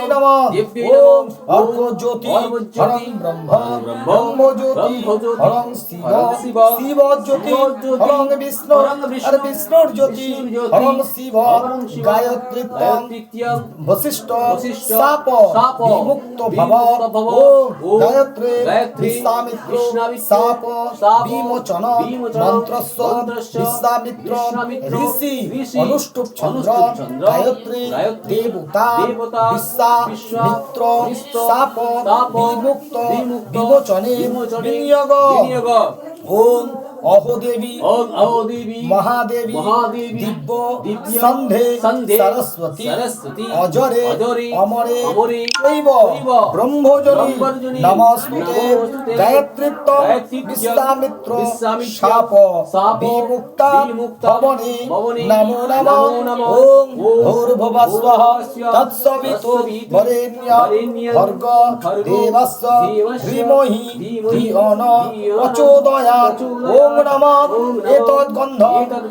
নমঃ ওম অর্কজ্যোতি হরং ব্রহ্মা ব্রহ্মজ্যোতি হরং শিব শিবজ্যোতি হরং বিষ্ণু আর বিষ্ণুর জ্যোতি হরং শিব গায়ত্রীত্যং বশিষ্ঠ সাপ বিমুক্ত ভব ওম গায়ত্রী বিশ্বামিত্র সাপ বিমোচন মন্ত্রস্য বিশ্বামিত্র ঋষি অনুষ্টুপ চন্দ্র গায়ত্রী দেবতা বিশ্বামিত্র সাপ বিমুক্ত বিমোচনে বিনিয়োগ ওম অহোদেবী মহাদেবী দিব্য সন্ধে সরস্বতী অজরে অমরে চৈব ব্রহ্মজনী নমস্তুতে গায়ত্রীত্বং বিশ্বামিত্র শাপ বিমুক্তা ভবনে নমো নমঃ ওম ভূর্ভুবস্বঃ তৎসবিতু বরেণ্যং ভর্গো দেবস্য ধীমহি ধিয়ো নঃ প্রচোদয়াৎ ওম নমঃ এতদ্গন্ধ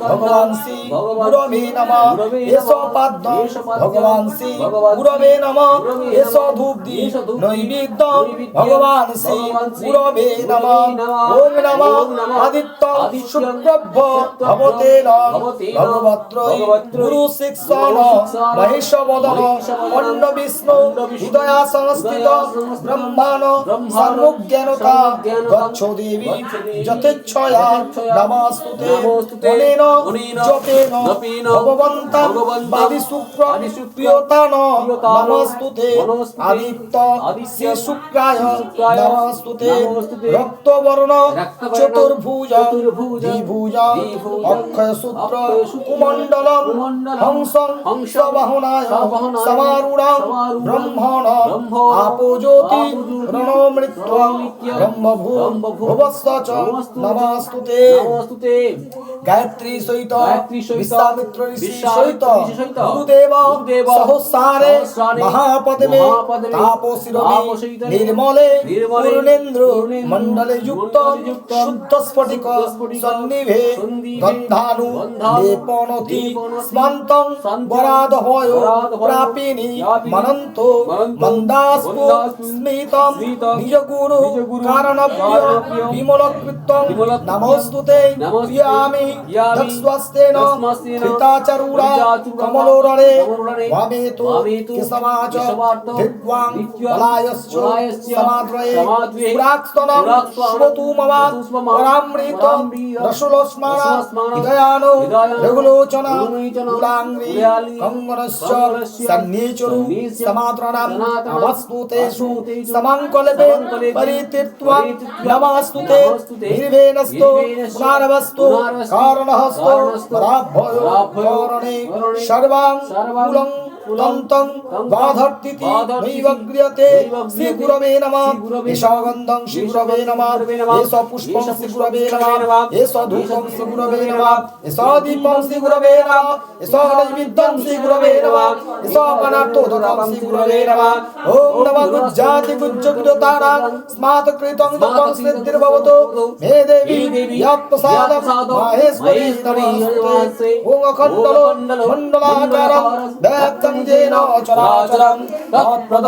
ভগবান শ্রী গুরবে নমঃ এষ পাদ্যং ভগবান শ্রী গুরবে নমঃ এষ ধূপদীপ নৈবেদ্যং ভগবান শ্রী গুরবে নমঃ ওম নমঃ আদিত্যং শুক্রভ্য ভবতে নঃ ভগবত্রৈ গুরু শিক্ষণ মহেশবদন অন্ন বিষ্ণু হৃদয়া সংস্থিত ব্রহ্মাণ সর্বজ্ঞানতা গচ্ছ দেবী যথেচ্ছয়া নমস্তুতে অনেন জপেন ভগবন্তাং বাদি শুক্র প্রিয়তান নমস্তুতে আদিত্য শ্রী শুক্রায় নমস্তুতে রক্তবর্ণ চতুর্ভুজ দ্বিভুজ অক্ষয় সূত্র কুমণ্ডলম হংসং সবাহনায় সমারূঢ়ং ব্রহ্মণ আপোজ্যোতি রণমৃত্যং ব্রহ্মভূবস্য চ নমস্তুতে গায়ত্রী সহিত বিশ্বামিত্র ঋষি সহিত গুরুদেব সহস্রারে মহাপদ্মে তাপশিরোমে নির্মলে পূর্ণেন্দ্র মণ্ডলে যুক্ত শুদ্ধ স্ফটিক সন্নিভে গন্ধানু লেপনতি স্মন্তং বরাদভয় প্রাপিনি মনন্ত মন্দাস্পু স্মিতম নিজ গুরু কারণভ্য বিমলকৃত্যং নমস্তুতে প্রিয়ামি দক্ষস্তেন কৃতাচরুরা কমলোররে ভাবেতু কেশবাচ ধৃত্বাং বলায়শ্চ সমাদ্রয়ে পুরাক্স্তনং শুভতু মমা পরামৃতং রসুলস্মানা হৃদয়ানো রঘুলোচনা কুলাঙ্গ্রি কঙ্গনশ্চ সন্নিচরু সমাদ্রনাম নমস্তুতেষু সমাঙ্কলবে পরিতীর্ত্বাং নমস্তুতে নির্ভেনস্তু পুনর্বস্তু কারণহস্তো পরাভ্যয় কারণে সর্বাং কুলং তন্तं বাধর্তিতি নৈবগ্রিয়তে শ্রী গুরবে নমঃ এষ গন্ধং শ্রী গুরবে নমঃ এষ পুষ্পং শ্রী গুরবে নমঃ এষ ধূপং শ্রী গুরবে নমঃ এষ দীপং শ্রী গুরবে নমঃ এষ নৈবেদ্যং শ্রী গুরবে নমঃ এষ পানার্থোদকং শ্রী গুরবে নমঃ ওম নমঃ গুজ্জাতি গুজ্জগুরতারাং স্মাত কৃতং তং সিদ্ধির্ভবতু হে দেবী যৎপ্রসাদং মাহেশ্বরী নমস্তে ওম অখণ্ডল মণ্ডলাকারং ব্যক্তং যেন চরাচরং তৎপ্রদ